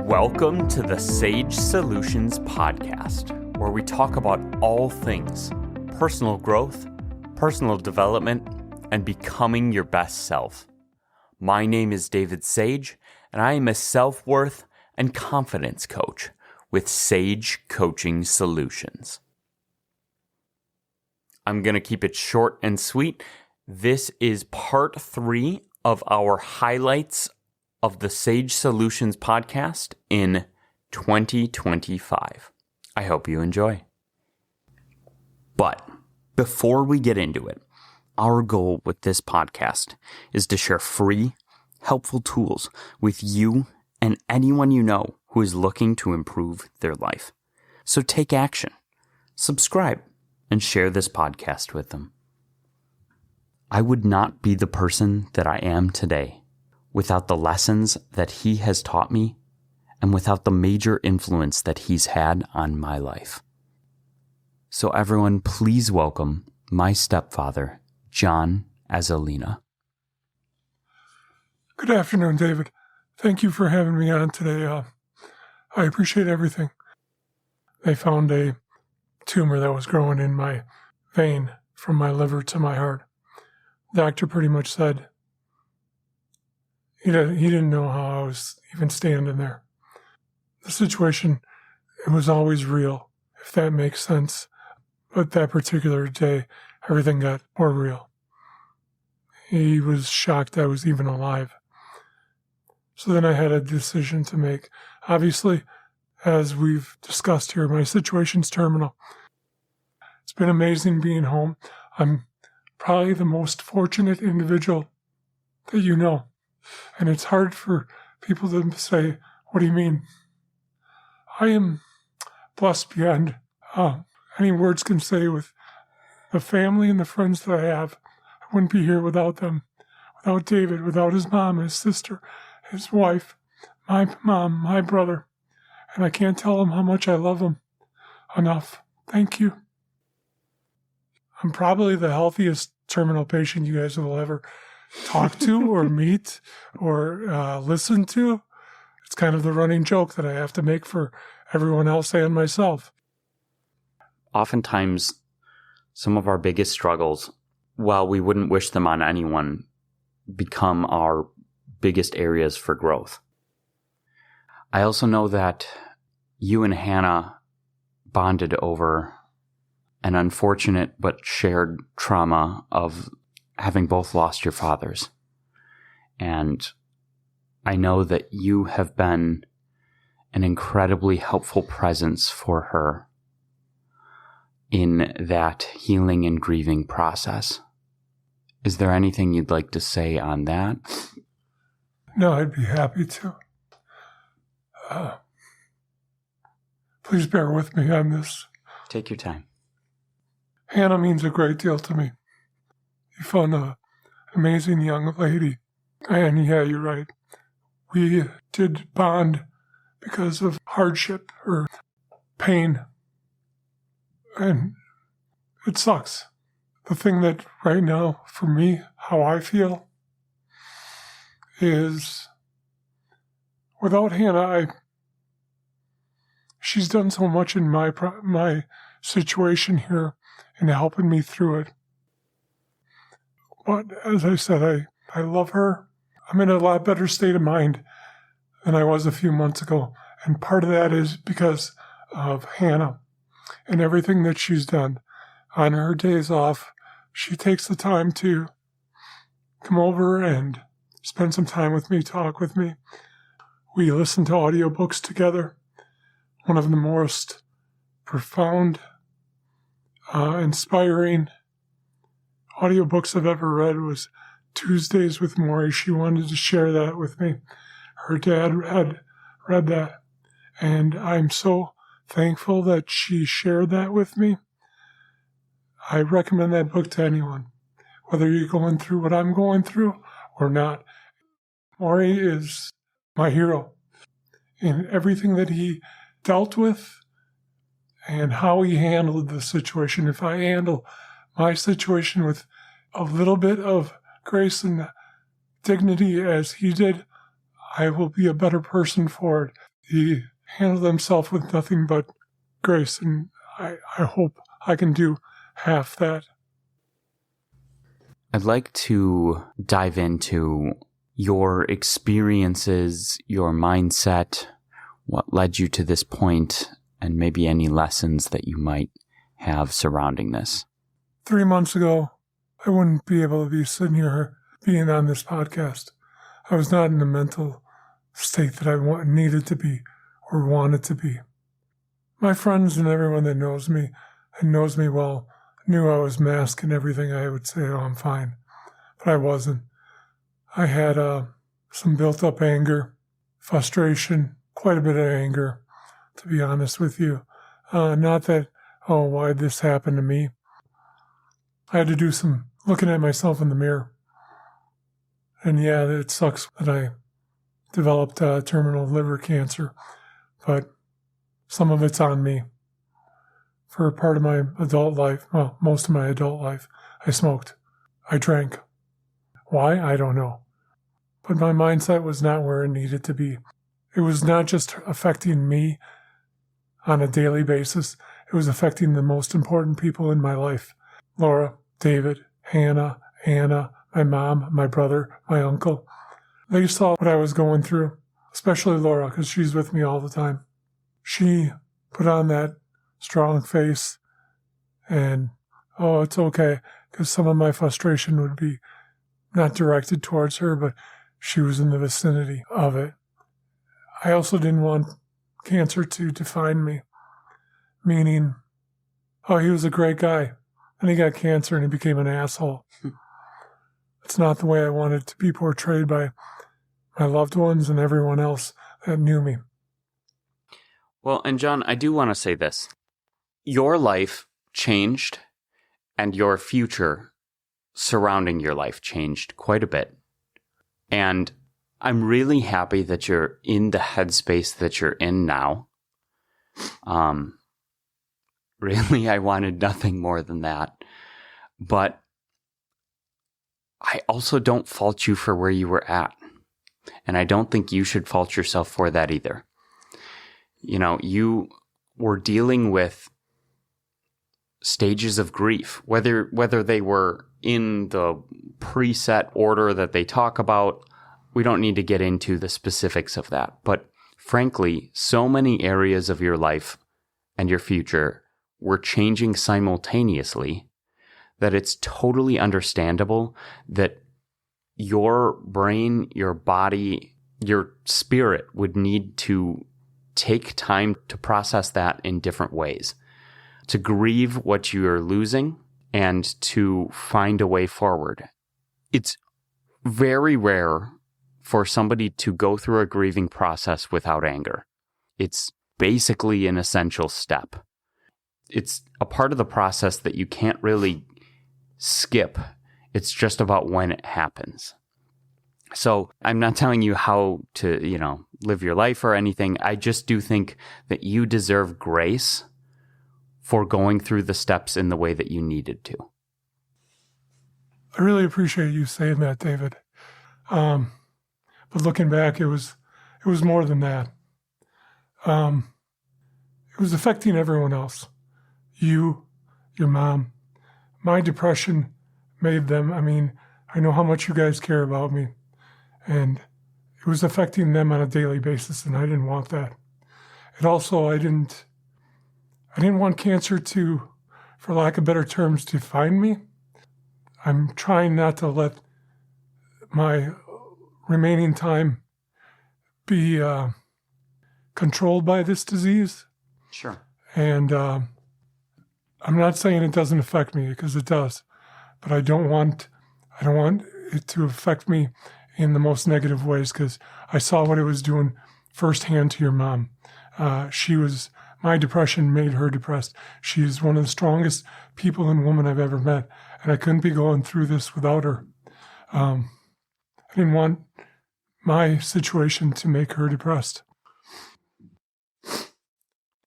Welcome to the Sage Solutions Podcast, where we talk about all things personal growth, personal development, and becoming your best self. My name is David Sage, and I am a self-worth and confidence coach with Sage Coaching Solutions. I'm going to keep it short and sweet. This is part 3 of our highlights of the Sage Solutions podcast in 2025. I hope you enjoy. But before we get into it, our goal with this podcast is to share free, helpful tools with you and anyone you know who is looking to improve their life. So take action, subscribe, and share this podcast with them. I would not be the person that I am today without the lessons that he has taught me and without the major influence that he's had on my life. So everyone, please welcome my stepfather, John Azalina. Good afternoon, David. Thank you for having me on today. I appreciate everything. They found a tumor that was growing in my vein from my liver to my heart. The doctor pretty much said he didn't know how I was even standing there. The situation, it was always real, if that makes sense. But that particular day, everything got more real. He was shocked I was even alive. So then I had a decision to make. Obviously, as we've discussed here, my situation's terminal. It's been amazing being home. I'm probably the most fortunate individual that you know. And it's hard for people to say, what do you mean? I am blessed beyond any words can say with the family and the friends that I have. I wouldn't be here without them, without David, without his mom, his sister, his wife, my mom, my brother. And I can't tell them how much I love them enough. Thank you. I'm probably the healthiest terminal patient you guys will ever talk to or meet or listen to. It's kind of the running joke that I have to make for everyone else and myself. Oftentimes, some of our biggest struggles, while we wouldn't wish them on anyone, become our biggest areas for growth. I also know that you and Hannah bonded over an unfortunate but shared trauma of having both lost your fathers. And I know that you have been an incredibly helpful presence for her in that healing and grieving process. Is there anything you'd like to say on that? No, I'd be happy to. Please bear with me on this. Take your time. Hannah means a great deal to me. You found an amazing young lady. And yeah, you're right. We did bond because of hardship or pain. And it sucks. The thing that right now, for me, how I feel is without Hannah, she's done so much in my situation here and helping me through it. But as I said, I love her. I'm in a lot better state of mind than I was a few months ago. And part of that is because of Hannah and everything that she's done. On her days off, she takes the time to come over and spend some time with me, talk with me. We listen to audiobooks together. One of the most profound, inspiring audiobooks I've ever read was Tuesdays with Morrie. She wanted to share that with me. Her dad had read that, and I'm so thankful that she shared that with me. I recommend that book to anyone, whether you're going through what I'm going through or not. Morrie is my hero in everything that he dealt with and how he handled the situation. If I handle my situation with a little bit of grace and dignity as he did, I will be a better person for it. he handled himself with nothing but grace, and I hope I can do half that. I'd like to dive into your experiences, your mindset, what led you to this point, and maybe any lessons that you might have surrounding this. 3 months ago, I wouldn't be able to be sitting here being on this podcast. I was not in the mental state that I needed to be or wanted to be. My friends and everyone that knows me and knows me well knew I was masking everything. I would say, oh, I'm fine. But I wasn't. I had some built-up anger, frustration, quite a bit of anger, to be honest with you. Not that, oh, why'd this happen to me? I had to do some looking at myself in the mirror. And yeah, it sucks that I developed terminal liver cancer, but some of it's on me. For a part of my adult life, well, most of my adult life, I smoked. I drank. Why? I don't know. But my mindset was not where it needed to be. It was not just affecting me on a daily basis. It was affecting the most important people in my life. Laura, David, Hannah, Anna, my mom, my brother, my uncle. They saw what I was going through, especially Laura, because she's with me all the time. She put on that strong face and, oh, it's okay, because some of my frustration would be not directed towards her, but she was in the vicinity of it. I also didn't want cancer to define me, meaning, oh, he was a great guy, and he got cancer and he became an asshole. It's not the way I wanted to be portrayed by my loved ones and everyone else that knew me. Well, and John, I do want to say this. Your life changed, and your future surrounding your life changed quite a bit. And I'm really happy that you're in the headspace that you're in now. Really, I wanted nothing more than that. But I also don't fault you for where you were at. And I don't think you should fault yourself for that either. You know, you were dealing with stages of grief, whether they were in the preset order that they talk about. We don't need to get into the specifics of that. But frankly, so many areas of your life and your future were changing simultaneously that it's totally understandable that your brain, your body, your spirit would need to take time to process that in different ways, to grieve what you're losing and to find a way forward. It's very rare for somebody to go through a grieving process without anger. It's basically an essential step. It's a part of the process that you can't really skip. It's just about when it happens. So I'm not telling you how to, live your life or anything. I just do think that you deserve grace for going through the steps in the way that you needed to. I really appreciate you saying that, David. But looking back, it was more than that. It was affecting everyone else. You, your mom. My depression made them, I know how much you guys care about me. And it was affecting them on a daily basis, and I didn't want that. And also, I didn't want cancer to, for lack of better terms, define me. I'm trying not to let my remaining time be controlled by this disease. Sure. And I'm not saying it doesn't affect me, because it does, but I don't want it to affect me in the most negative ways, because I saw what it was doing firsthand to your mom. My depression made her depressed. She is one of the strongest people and women I've ever met, and I couldn't be going through this without her. I didn't want my situation to make her depressed.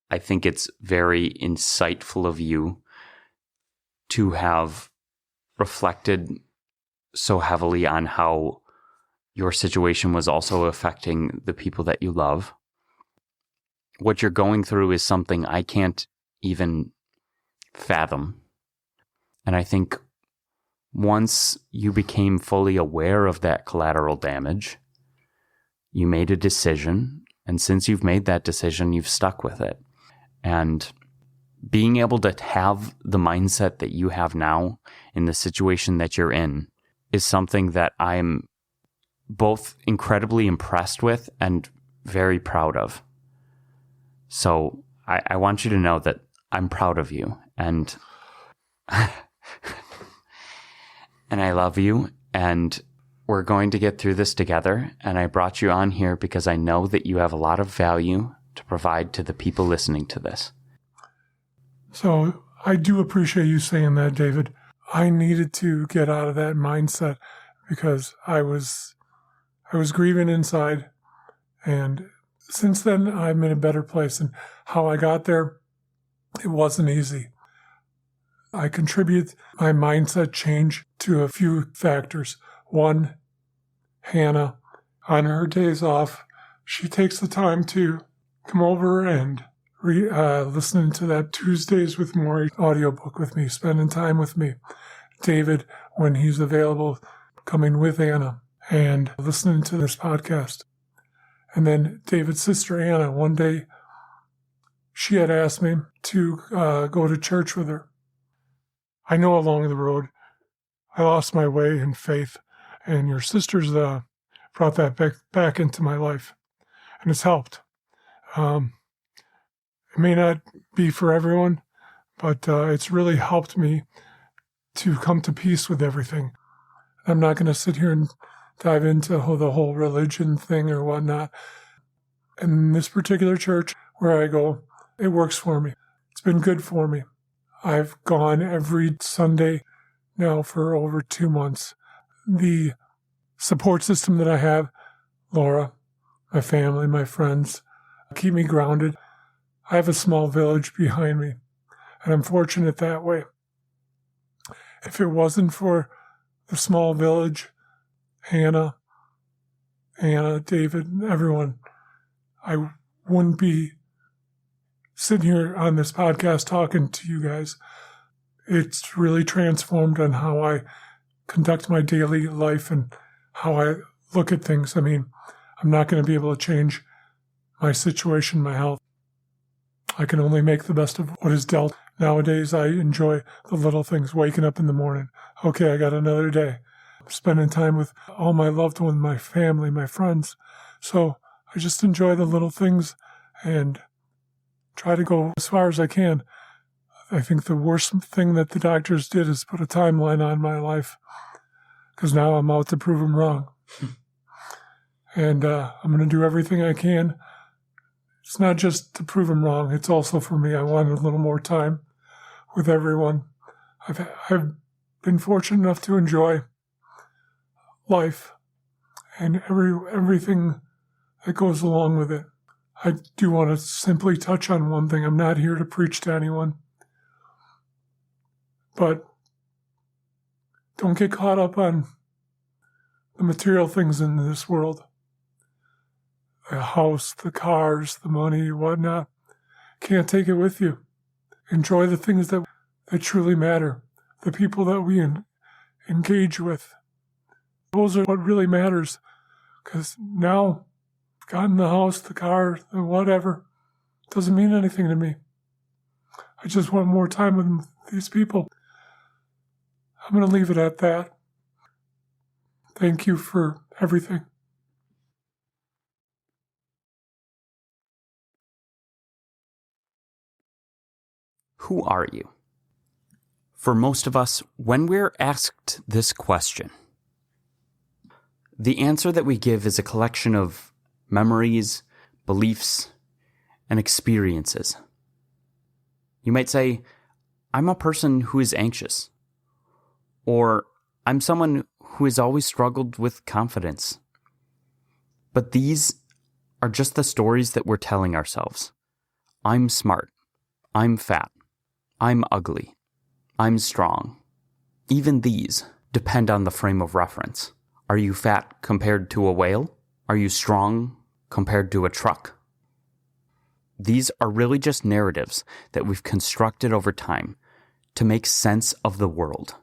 I think it's very insightful of you to have reflected so heavily on how your situation was also affecting the people that you love. what you're going through is something I can't even fathom. And I think once you became fully aware of that collateral damage, you made a decision. And since you've made that decision, you've stuck with it. And being able to have the mindset that you have now in the situation that you're in is something that I'm both incredibly impressed with and very proud of. So I want you to know that I'm proud of you, and and I love you, and we're going to get through this together. And I brought you on here because I know that you have a lot of value to provide to the people listening to this. So I do appreciate you saying that, David. I needed to get out of that mindset because I was grieving inside. And since then, I'm in a better place. And how I got there, it wasn't easy. I contribute my mindset change to a few factors. One, Hannah, on her days off, she takes the time to come over and listening to that Tuesdays with Morrie audiobook with me, spending time with me. David, when he's available, coming with Anna and listening to this podcast. And then David's sister Anna, one day she had asked me to go to church with her. I know along the road I lost my way in faith, and your sisters brought that back into my life, and it's helped. It may not be for everyone, but it's really helped me to come to peace with everything. I'm not going to sit here and dive into the whole religion thing or whatnot. In this particular church where I go, it works for me. It's been good for me. I've gone every Sunday now for over 2 months. The support system that I have, Laura, my family, my friends, keep me grounded. I have a small village behind me, and I'm fortunate that way. If it wasn't for the small village, Hannah, David, everyone, I wouldn't be sitting here on this podcast talking to you guys. It's really transformed on how I conduct my daily life and how I look at things. I mean, I'm not going to be able to change my situation, my health. I can only make the best of what is dealt. Nowadays, I enjoy the little things, waking up in the morning. Okay, I got another day. Spending time with all my loved ones, my family, my friends. So I just enjoy the little things and try to go as far as I can. I think the worst thing that the doctors did is put a timeline on my life, because now I'm out to prove them wrong. And I'm going to do everything I can. It's not just to prove them wrong. It's also for me. I wanted a little more time with everyone. I've been fortunate enough to enjoy life and everything that goes along with it. I do want to simply touch on one thing. I'm not here to preach to anyone. But don't get caught up on the material things in this world. The house, the cars, the money, whatnot. Can't take it with you. Enjoy the things that truly matter. The people that we engage with. Those are what really matters. Because now, I've gotten the house, the car, the whatever. Doesn't mean anything to me. I just want more time with these people. I'm going to leave it at that. Thank you for everything. Who are you? For most of us, when we're asked this question, the answer that we give is a collection of memories, beliefs, and experiences. You might say, I'm a person who is anxious. Or, I'm someone who has always struggled with confidence. But these are just the stories that we're telling ourselves. I'm smart. I'm fat. I'm ugly. I'm strong. Even these depend on the frame of reference. Are you fat compared to a whale? Are you strong compared to a truck? these are really just narratives that we've constructed over time to make sense of the world.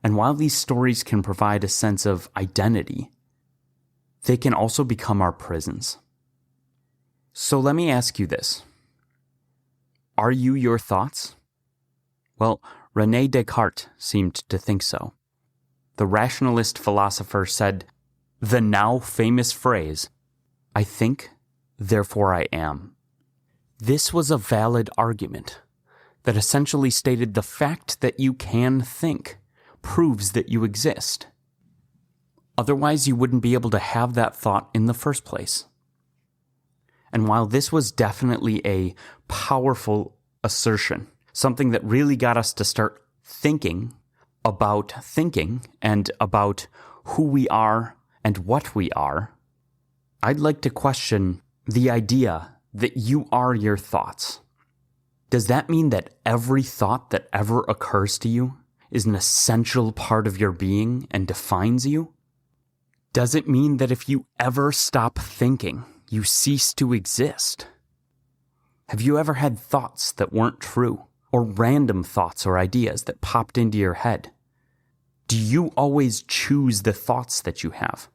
And while these stories can provide a sense of identity, they can also become our prisons. So let me ask you this. Are you your thoughts? Well, René Descartes seemed to think so. The rationalist philosopher said the now famous phrase, "I think, therefore I am." This was a valid argument that essentially stated the fact that you can think proves that you exist. Otherwise, you wouldn't be able to have that thought in the first place. And while this was definitely a powerful assertion, something that really got us to start thinking and about who we are and what we are, I'd like to question the idea that you are your thoughts. Does that mean that every thought that ever occurs to you is an essential part of your being and defines you? Does it mean that if you ever stop thinking, you cease to exist? Have you ever had thoughts that weren't true, or random thoughts or ideas that popped into your head? Do you always choose the thoughts that you have?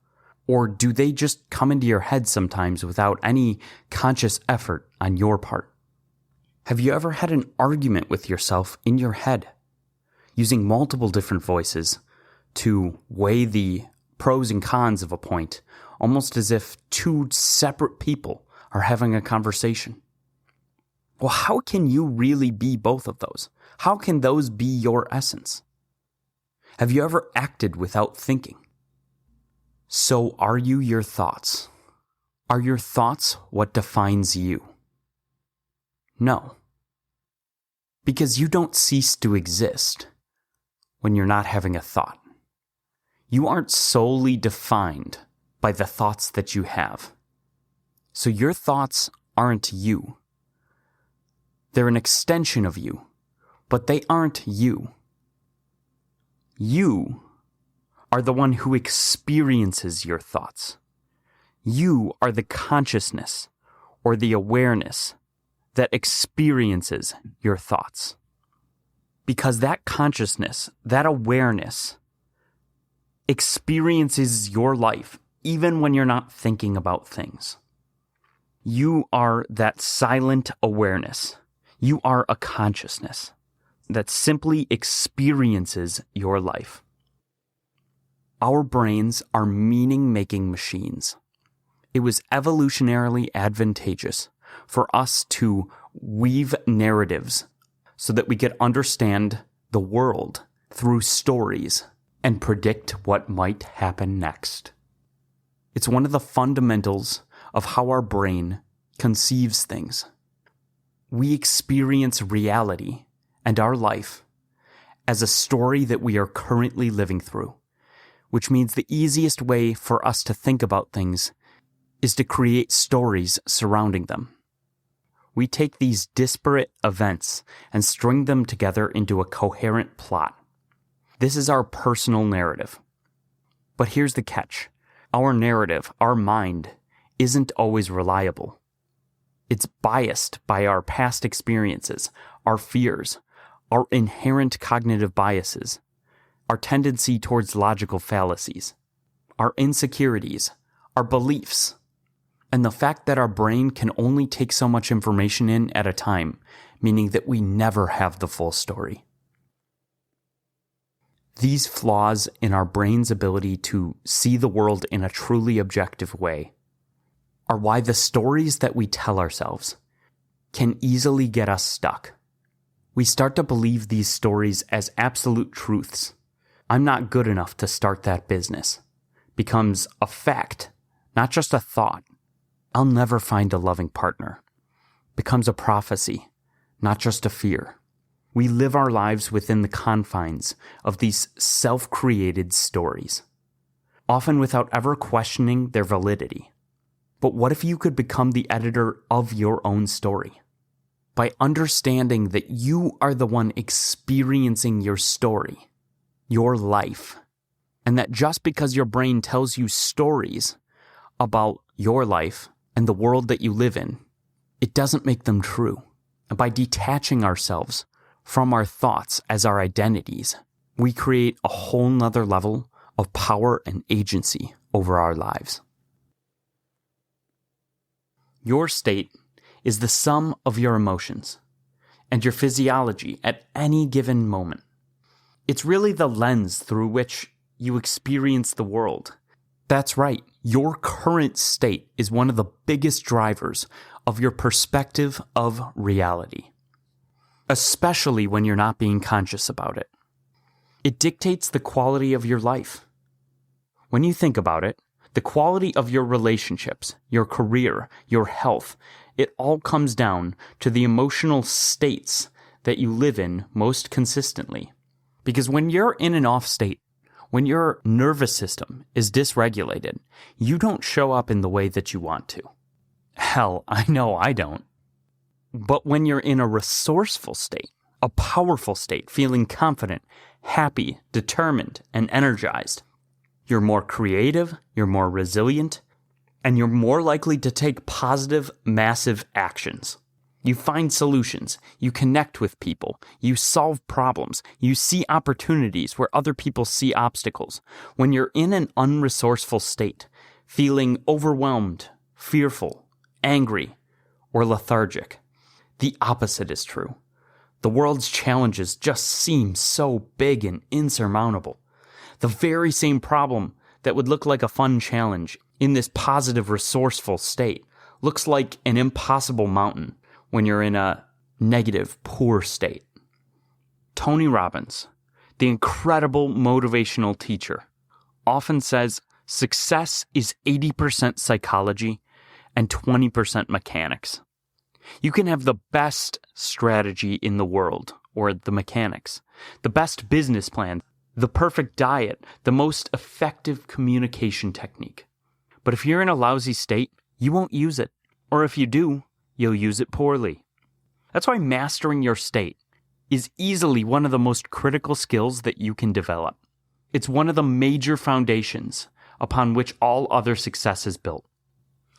Or do they just come into your head sometimes without any conscious effort on your part? Have you ever had an argument with yourself in your head, using multiple different voices to weigh the pros and cons of a point, almost as if two separate people are having a conversation? Well, how can you really be both of those? How can those be your essence? Have you ever acted without thinking? So are you your thoughts? Are your thoughts what defines you? No. Because you don't cease to exist when you're not having a thought. You aren't solely defined by the thoughts that you have. So your thoughts aren't you. They're an extension of you, but they aren't you. You are the one who experiences your thoughts. You are the consciousness or the awareness that experiences your thoughts. Because that consciousness, that awareness, experiences your life even when you're not thinking about things. You are that silent awareness. You are a consciousness that simply experiences your life. Our brains are meaning-making machines. It was evolutionarily advantageous for us to weave narratives so that we could understand the world through stories and predict what might happen next. It's one of the fundamentals of how our brain conceives things. We experience reality and our life as a story that we are currently living through, which means the easiest way for us to think about things is to create stories surrounding them. We take these disparate events and string them together into a coherent plot. This is our personal narrative. But here's the catch. Our narrative, our mind, isn't always reliable. It's biased by our past experiences, our fears, our inherent cognitive biases, our tendency towards logical fallacies, our insecurities, our beliefs, and the fact that our brain can only take so much information in at a time, meaning that we never have the full story. These flaws in our brain's ability to see the world in a truly objective way are why the stories that we tell ourselves can easily get us stuck. We start to believe these stories as absolute truths. I'm not good enough to start that business becomes a fact, not just a thought. I'll never find a loving partner becomes a prophecy, not just a fear. We live our lives within the confines of these self-created stories, often without ever questioning their validity. But what if you could become the editor of your own story? By understanding that you are the one experiencing your story, your life, and that just because your brain tells you stories about your life and the world that you live in, it doesn't make them true. And by detaching ourselves from our thoughts as our identities, we create a whole nother level of power and agency over our lives. Your state is the sum of your emotions and your physiology at any given moment. It's really the lens through which you experience the world. That's right, your current state is one of the biggest drivers of your perspective of reality, especially when you're not being conscious about it. It dictates the quality of your life. When you think about it, the quality of your relationships, your career, your health, it all comes down to the emotional states that you live in most consistently. Because when you're in an off state, when your nervous system is dysregulated, you don't show up in the way that you want to. Hell, I know I don't. But when you're in a resourceful state, a powerful state, feeling confident, happy, determined, and energized, you're more creative, you're more resilient, and you're more likely to take positive, massive actions. You find solutions, you connect with people, you solve problems, you see opportunities where other people see obstacles. When you're in an unresourceful state, feeling overwhelmed, fearful, angry, or lethargic, the opposite is true. The world's challenges just seem so big and insurmountable. The very same problem that would look like a fun challenge in this positive, resourceful state looks like an impossible mountain when you're in a negative, poor state. Tony Robbins, the incredible motivational teacher, often says success is 80% psychology and 20% mechanics. You can have the best strategy in the world, or the mechanics, the best business plan, the perfect diet, the most effective communication technique. But if you're in a lousy state, you won't use it. Or if you do, you'll use it poorly. That's why mastering your state is easily one of the most critical skills that you can develop. It's one of the major foundations upon which all other success is built.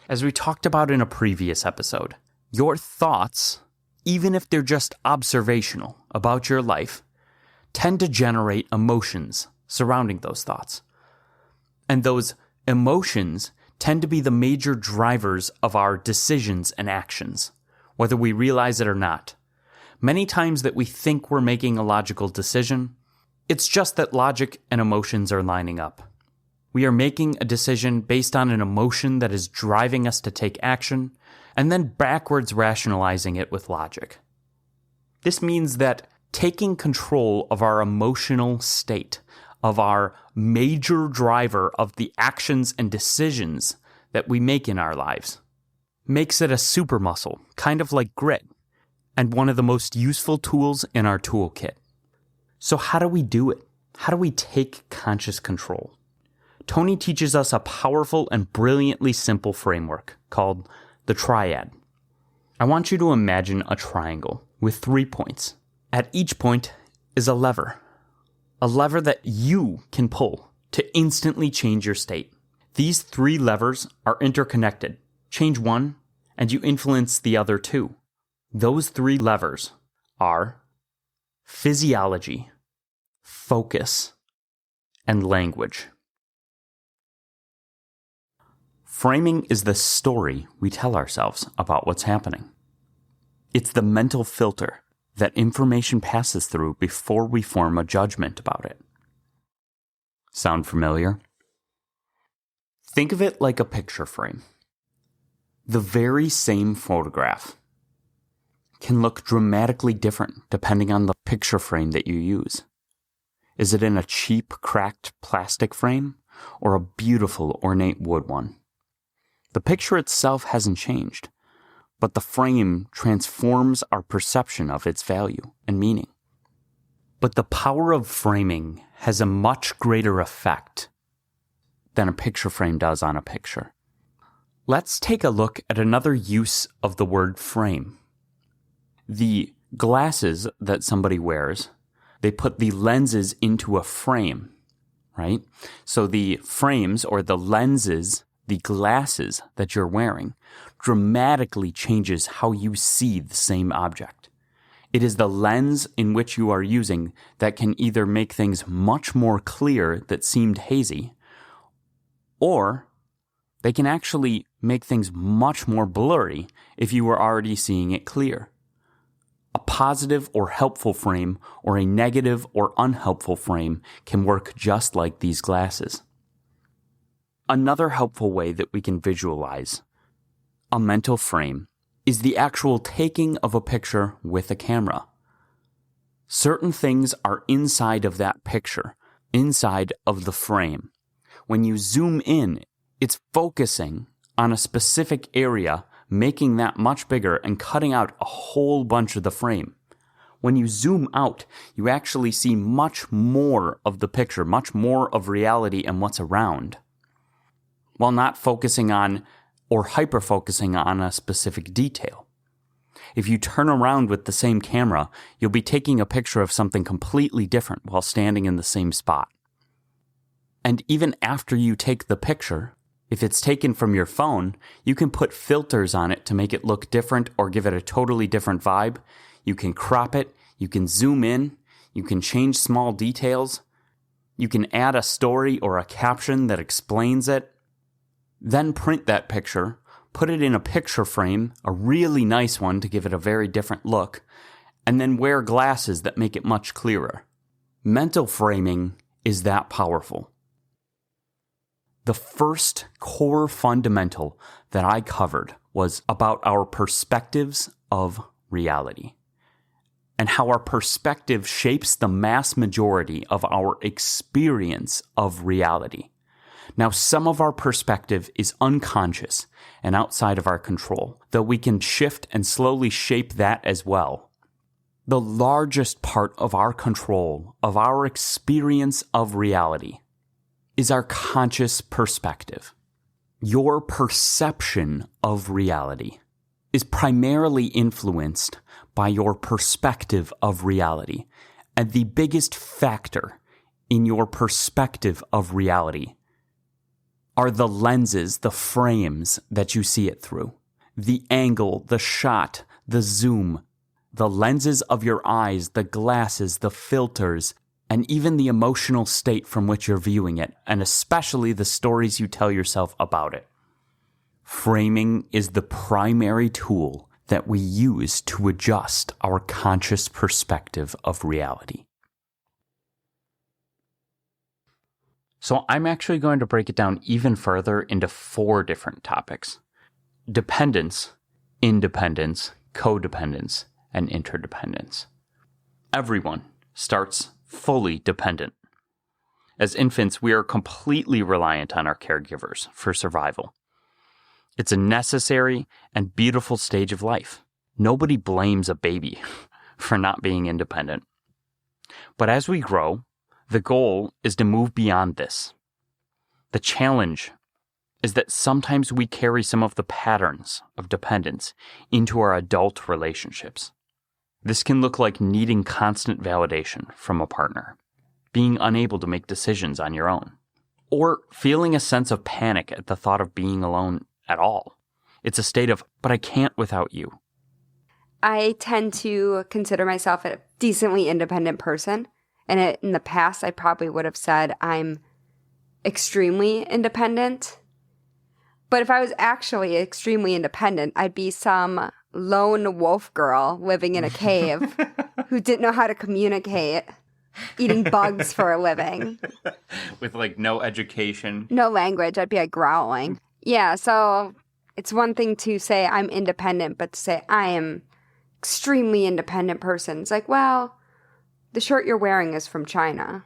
As we talked about in a previous episode, your thoughts, even if they're just observational about your life, tend to generate emotions surrounding those thoughts. And those emotions tend to be the major drivers of our decisions and actions, whether we realize it or not. Many times that we think we're making a logical decision, it's just that logic and emotions are lining up. We are making a decision based on an emotion that is driving us to take action, and then backwards rationalizing it with logic. This means that taking control of our emotional state, of our major driver of the actions and decisions that we make in our lives, makes it a super muscle, kind of like grit, and one of the most useful tools in our toolkit. So how do we do it? How do we take conscious control? Tony teaches us a powerful and brilliantly simple framework called the triad. I want you to imagine a triangle with 3 points. At each point is a lever that you can pull to instantly change your state. These 3 levers are interconnected. Change one, and you influence the other 2. Those 3 levers are physiology, focus, and language. Framing is the story we tell ourselves about what's happening. It's the mental filter that information passes through before we form a judgment about it. Sound familiar? Think of it like a picture frame. The very same photograph can look dramatically different depending on the picture frame that you use. Is it in a cheap, cracked plastic frame or a beautiful, ornate wood one? The picture itself hasn't changed, but the frame transforms our perception of its value and meaning. But the power of framing has a much greater effect than a picture frame does on a picture. Let's take a look at another use of the word frame. The glasses that somebody wears, they put the lenses into a frame, right? So the frames or the lenses the glasses that you're wearing, dramatically changes how you see the same object. It is the lens in which you are using that can either make things much more clear that seemed hazy, or they can actually make things much more blurry if you were already seeing it clear. A positive or helpful frame or a negative or unhelpful frame can work just like these glasses. Another helpful way that we can visualize a mental frame is the actual taking of a picture with a camera. Certain things are inside of that picture, inside of the frame. When you zoom in, it's focusing on a specific area, making that much bigger and cutting out a whole bunch of the frame. When you zoom out, you actually see much more of the picture, much more of reality and what's around, while not focusing on or hyper-focusing on a specific detail. If you turn around with the same camera, you'll be taking a picture of something completely different while standing in the same spot. And even after you take the picture, if it's taken from your phone, you can put filters on it to make it look different or give it a totally different vibe. You can crop it, you can zoom in, you can change small details, you can add a story or a caption that explains it. Then print that picture, put it in a picture frame, a really nice one to give it a very different look, and then wear glasses that make it much clearer. Mental framing is that powerful. The first core fundamental that I covered was about our perspectives of reality and how our perspective shapes the mass majority of our experience of reality. Now, some of our perspective is unconscious and outside of our control, though we can shift and slowly shape that as well. The largest part of our control, of our experience of reality, is our conscious perspective. Your perception of reality is primarily influenced by your perspective of reality, and the biggest factor in your perspective of reality are the lenses, the frames that you see it through. The angle, the shot, the zoom, the lenses of your eyes, the glasses, the filters, and even the emotional state from which you're viewing it, and especially the stories you tell yourself about it. Framing is the primary tool that we use to adjust our conscious perspective of reality. So I'm actually going to break it down even further into 4 different topics: dependence, independence, codependence, and interdependence. Everyone starts fully dependent. As infants, we are completely reliant on our caregivers for survival. It's a necessary and beautiful stage of life. Nobody blames a baby for not being independent. But as we grow, the goal is to move beyond this. The challenge is that sometimes we carry some of the patterns of dependence into our adult relationships. This can look like needing constant validation from a partner, being unable to make decisions on your own, or feeling a sense of panic at the thought of being alone at all. It's a state of, but I can't without you. I tend to consider myself a decently independent person. And in the past, I probably would have said I'm extremely independent. But if I was actually extremely independent, I'd be some lone wolf girl living in a cave who didn't know how to communicate, eating bugs for a living. With no education. No language. I'd be growling. Yeah, so it's one thing to say I'm independent, but to say I am extremely independent person. It's well, the shirt you're wearing is from China.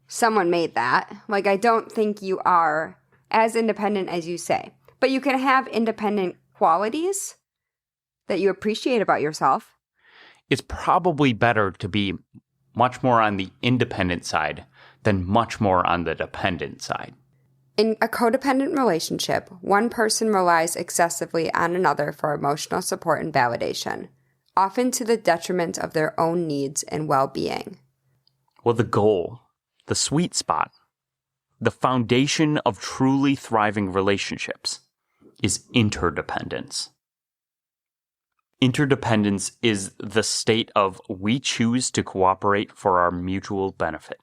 Someone made that. I don't think you are as independent as you say. But you can have independent qualities that you appreciate about yourself. It's probably better to be much more on the independent side than much more on the dependent side. In a codependent relationship, one person relies excessively on another for emotional support and validation, often to the detriment of their own needs and well-being. Well, the goal, the sweet spot The foundation of truly thriving relationships is interdependence. Interdependence is the state of we choose to cooperate for our mutual benefit.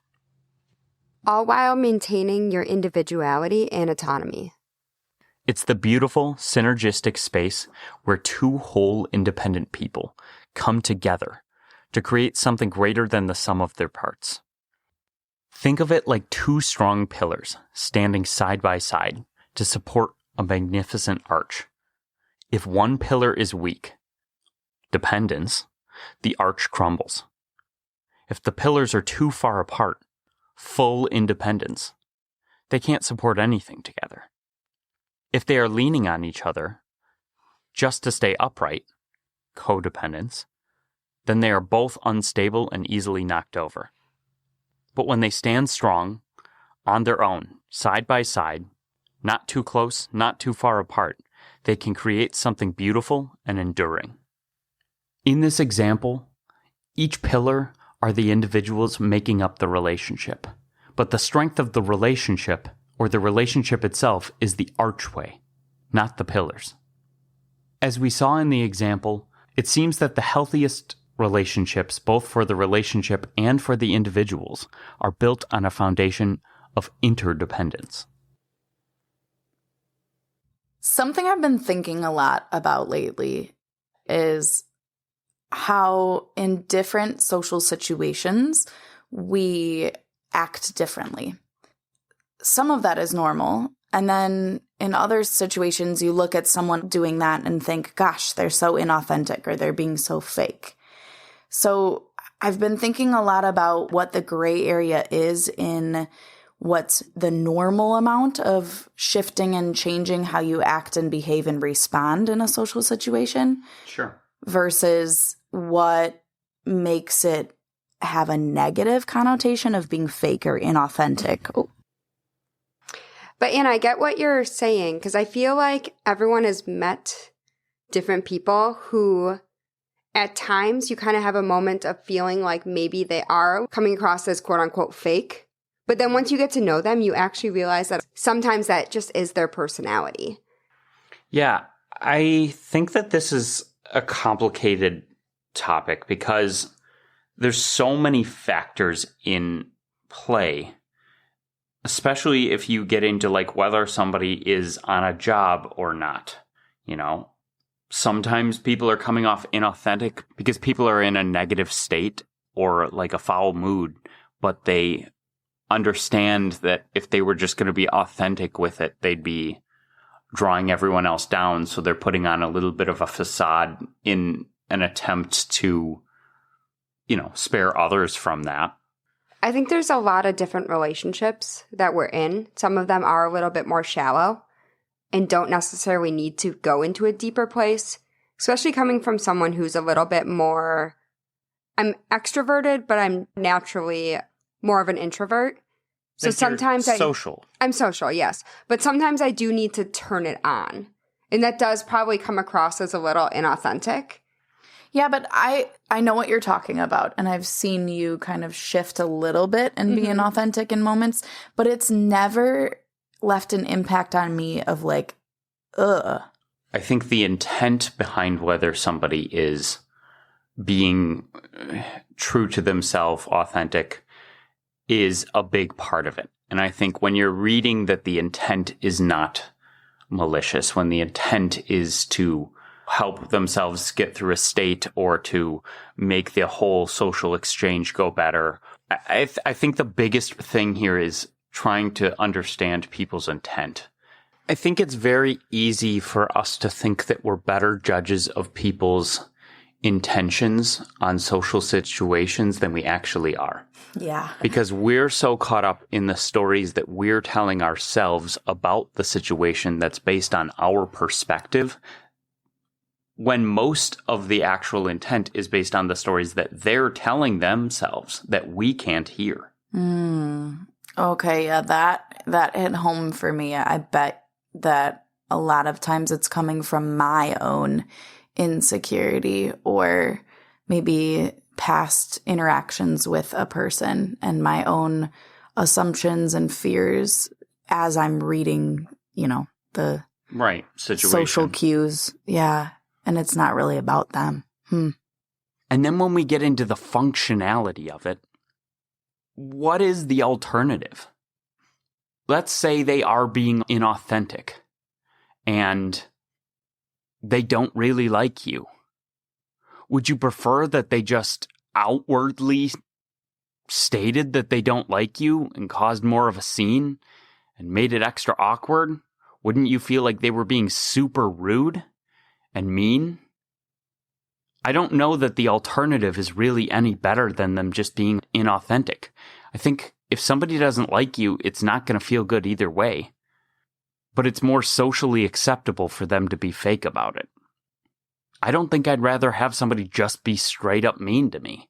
All while maintaining your individuality and autonomy. It's the beautiful, synergistic space where two whole independent people come together to create something greater than the sum of their parts. Think of it like two strong pillars standing side by side to support a magnificent arch. If one pillar is weak, dependence, the arch crumbles. If the pillars are too far apart, full independence, they can't support anything together. If they are leaning on each other just to stay upright, codependence, then they are both unstable and easily knocked over. But when they stand strong, on their own, side by side, not too close, not too far apart, they can create something beautiful and enduring. In this example, each pillar are the individuals making up the relationship, but the strength of the relationship, or the relationship itself, is the archway, not the pillars. As we saw in the example, it seems that the healthiest relationships, both for the relationship and for the individuals, are built on a foundation of interdependence. Something I've been thinking a lot about lately is how in different social situations we act differently. Some of that is normal. And then in other situations, you look at someone doing that and think, gosh, they're so inauthentic or they're being so fake. So I've been thinking a lot about what the gray area is in what's the normal amount of shifting and changing how you act and behave and respond in a social situation. Sure. Versus what makes it have a negative connotation of being fake or inauthentic. Oh. But Anna, I get what you're saying, because I feel like everyone has met different people who at times you kind of have a moment of feeling like maybe they are coming across as quote unquote fake. But then once you get to know them, you actually realize that sometimes that just is their personality. Yeah, I think that this is a complicated topic because there's so many factors in play, especially if you get into like whether somebody is on a job or not. You know, sometimes people are coming off inauthentic because people are in a negative state or like a foul mood, but they understand that if they were just going to be authentic with it, they'd be drawing everyone else down. So they're putting on a little bit of a facade in an attempt to, you know, spare others from that. I think there's a lot of different relationships that we're in. Some of them are a little bit more shallow and don't necessarily need to go into a deeper place, especially coming from someone who's a little bit more, I'm extroverted, but I'm naturally more of an introvert. So sometimes I'm social, yes. But sometimes I do need to turn it on. And that does probably come across as a little inauthentic. Yeah, but I know what you're talking about. And I've seen you kind of shift a little bit and be inauthentic in moments. But it's never left an impact on me of like, ugh. I think the intent behind whether somebody is being true to themselves, authentic, is a big part of it. And I think when you're reading that the intent is not malicious, when the intent is to help themselves get through a state or to make the whole social exchange go better, I think the biggest thing here is trying to understand people's intent. I think it's very easy for us to think that we're better judges of people's intentions on social situations than we actually are. Yeah. Because we're so caught up in the stories that we're telling ourselves about the situation that's based on our perspective, when most of the actual intent is based on the stories that they're telling themselves that we can't hear. Okay, yeah, that hit home for me. I bet that a lot of times it's coming from my own insecurity or maybe past interactions with a person and my own assumptions and fears as I'm reading, the Right. Situation. social cues. Yeah. And it's not really about them. And then when we get into the functionality of it, what is the alternative? Let's say they are being inauthentic and they don't really like you. Would you prefer that they just outwardly stated that they don't like you and caused more of a scene and made it extra awkward? Wouldn't you feel like they were being super rude and mean? I don't know that the alternative is really any better than them just being inauthentic. I think if somebody doesn't like you, it's not going to feel good either way. But it's more socially acceptable for them to be fake about it. I don't think I'd rather have somebody just be straight up mean to me.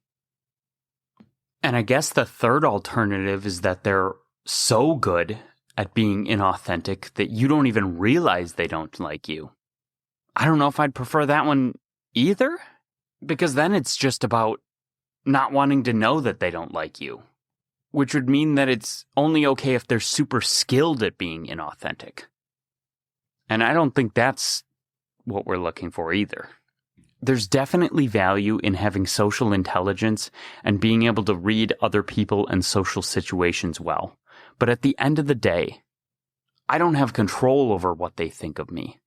And I guess the third alternative is that they're so good at being inauthentic that you don't even realize they don't like you. I don't know if I'd prefer that one either, because then it's just about not wanting to know that they don't like you, which would mean that it's only okay if they're super skilled at being inauthentic. And I don't think that's what we're looking for either. There's definitely value in having social intelligence and being able to read other people and social situations well. But at the end of the day, I don't have control over what they think of me.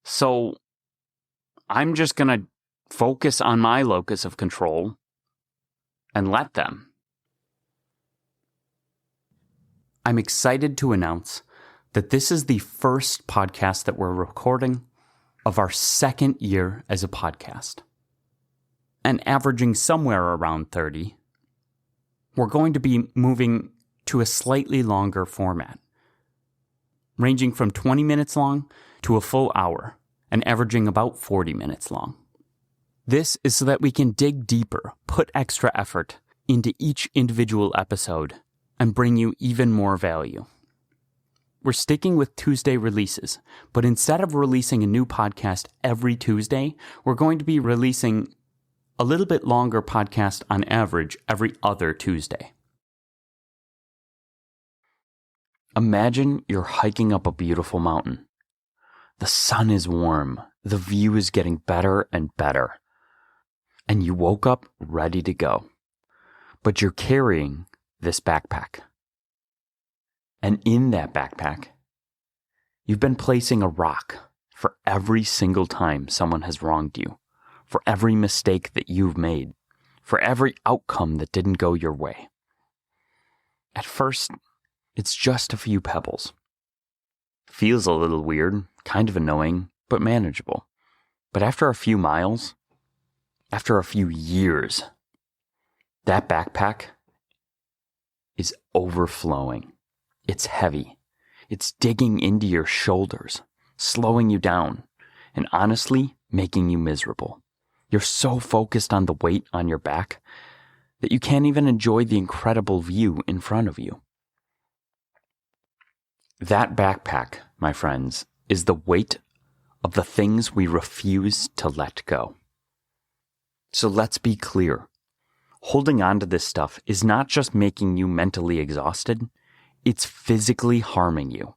So I'm just going to focus on my locus of control and let them. I'm excited to announce that this is the first podcast that we're recording of our second year as a podcast. And averaging somewhere around 30, we're going to be moving to a slightly longer format, ranging from 20 minutes long to a full hour, and averaging about 40 minutes long. This is so that we can dig deeper, put extra effort into each individual episode, and bring you even more value. We're sticking with Tuesday releases, but instead of releasing a new podcast every Tuesday, we're going to be releasing a little bit longer podcast on average every other Tuesday. Imagine you're hiking up a beautiful mountain. The sun is warm, the view is getting better and better, and you woke up ready to go. But you're carrying this backpack. And in that backpack, you've been placing a rock for every single time someone has wronged you, for every mistake that you've made, for every outcome that didn't go your way. At first, it's just a few pebbles. Feels a little weird, kind of annoying, but manageable. But after a few miles, after a few years, that backpack is overflowing. It's heavy. It's digging into your shoulders, slowing you down, and honestly, making you miserable. You're so focused on the weight on your back that you can't even enjoy the incredible view in front of you. That backpack, my friends, is the weight of the things we refuse to let go. So let's be clear. Holding on to this stuff is not just making you mentally exhausted, it's physically harming you.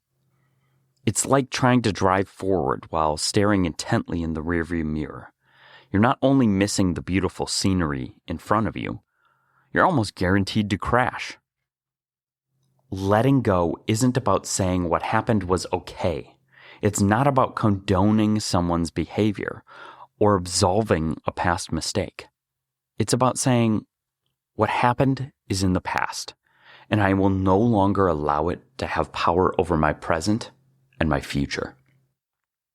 It's like trying to drive forward while staring intently in the rearview mirror. You're not only missing the beautiful scenery in front of you, you're almost guaranteed to crash. Letting go isn't about saying what happened was okay. It's not about condoning someone's behavior or absolving a past mistake. It's about saying, what happened is in the past, and I will no longer allow it to have power over my present and my future.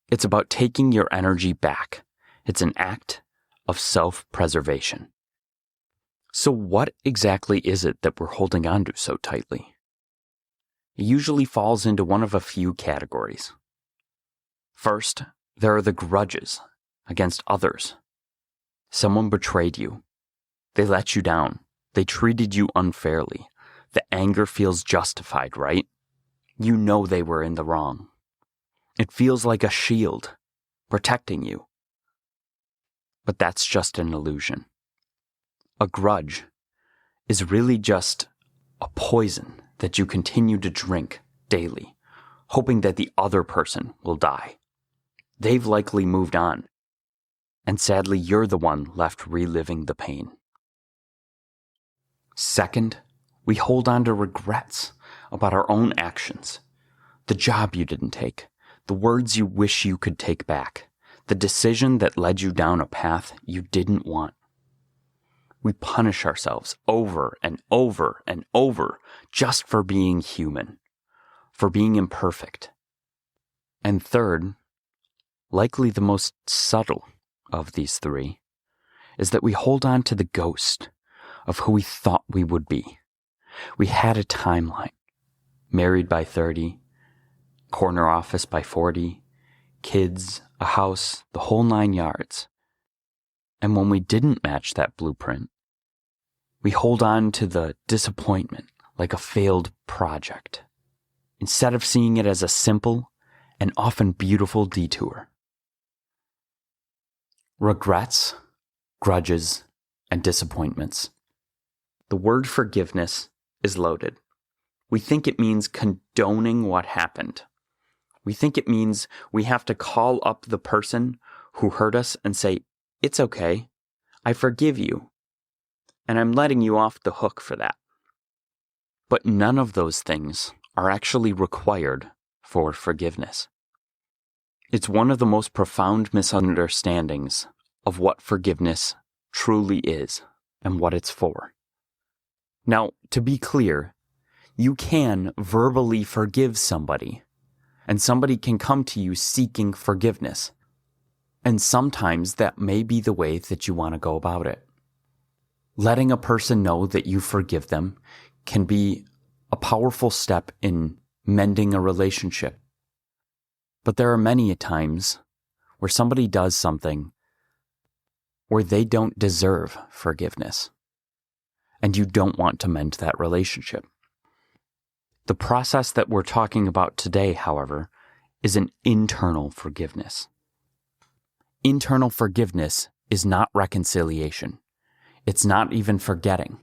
It's about taking your energy back. It's an act of self-preservation. So what exactly is it that we're holding on to so tightly? It usually falls into one of a few categories. First, there are the grudges against others. Someone betrayed you. They let you down. They treated you unfairly. The anger feels justified, right? You know they were in the wrong. It feels like a shield, protecting you. But that's just an illusion. A grudge is really just a poison that you continue to drink daily, hoping that the other person will die. They've likely moved on, and sadly, you're the one left reliving the pain. Second, we hold on to regrets about our own actions. The job you didn't take, the words you wish you could take back, the decision that led you down a path you didn't want. We punish ourselves over and over and over just for being human, for being imperfect. And third, likely the most subtle of these three, is that we hold on to the ghost of who we thought we would be. We had a timeline, married by 30, corner office by 40, kids, a house, the whole 9 yards. And when we didn't match that blueprint, we hold on to the disappointment like a failed project, instead of seeing it as a simple and often beautiful detour. Regrets, grudges, and disappointments. The word forgiveness is loaded. We think it means condoning what happened. We think it means we have to call up the person who hurt us and say, "It's okay, I forgive you, and I'm letting you off the hook for that." But none of those things are actually required for forgiveness. It's one of the most profound misunderstandings of what forgiveness truly is and what it's for. Now, to be clear, you can verbally forgive somebody, and somebody can come to you seeking forgiveness. And sometimes that may be the way that you want to go about it. Letting a person know that you forgive them can be a powerful step in mending a relationship. But there are many times where somebody does something where they don't deserve forgiveness, and you don't want to mend that relationship. The process that we're talking about today, however, is an internal forgiveness. Internal forgiveness is not reconciliation. It's not even forgetting.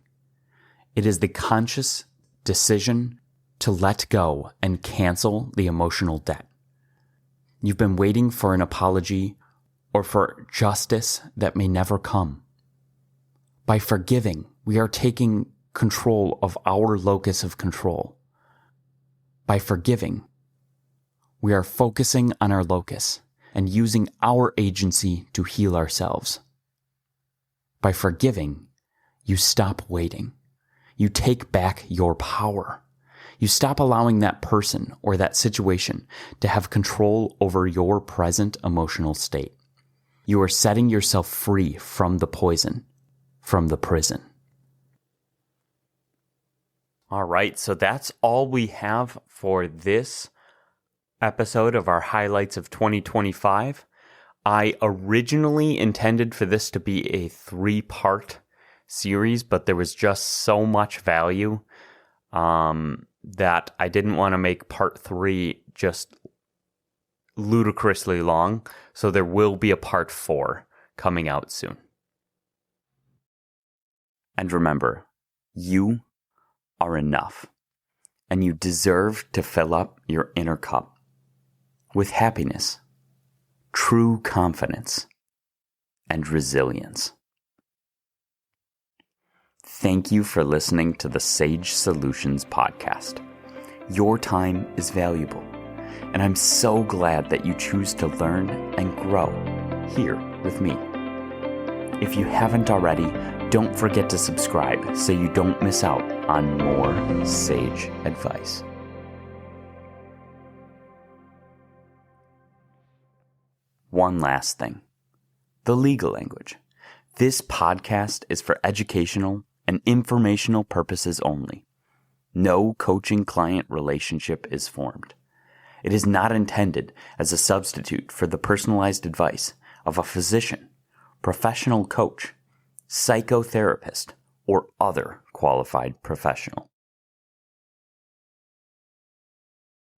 It is the conscious decision to let go and cancel the emotional debt. You've been waiting for an apology or for justice that may never come. By forgiving, we are taking control of our locus of control. By forgiving, we are focusing on our locus and using our agency to heal ourselves. By forgiving, you stop waiting. You take back your power. You stop allowing that person or that situation to have control over your present emotional state. You are setting yourself free from the poison, from the prison. All right, so that's all we have for this episode of our highlights of 2025. I originally intended for this to be a 3-part series, but there was just so much value that I didn't want to make part 3 just ludicrously long. So there will be a part 4 coming out soon. And remember, you are enough, and you deserve to fill up your inner cup with happiness, true confidence, and resilience. Thank you for listening to the Sage Solutions podcast. Your time is valuable, and I'm so glad that you choose to learn and grow here with me. If you haven't already, don't forget to subscribe so you don't miss out on more sage advice. One last thing. The legal language. This podcast is for educational and informational purposes only. No coaching-client relationship is formed. It is not intended as a substitute for the personalized advice of a physician, professional coach, psychotherapist, or other qualified professional.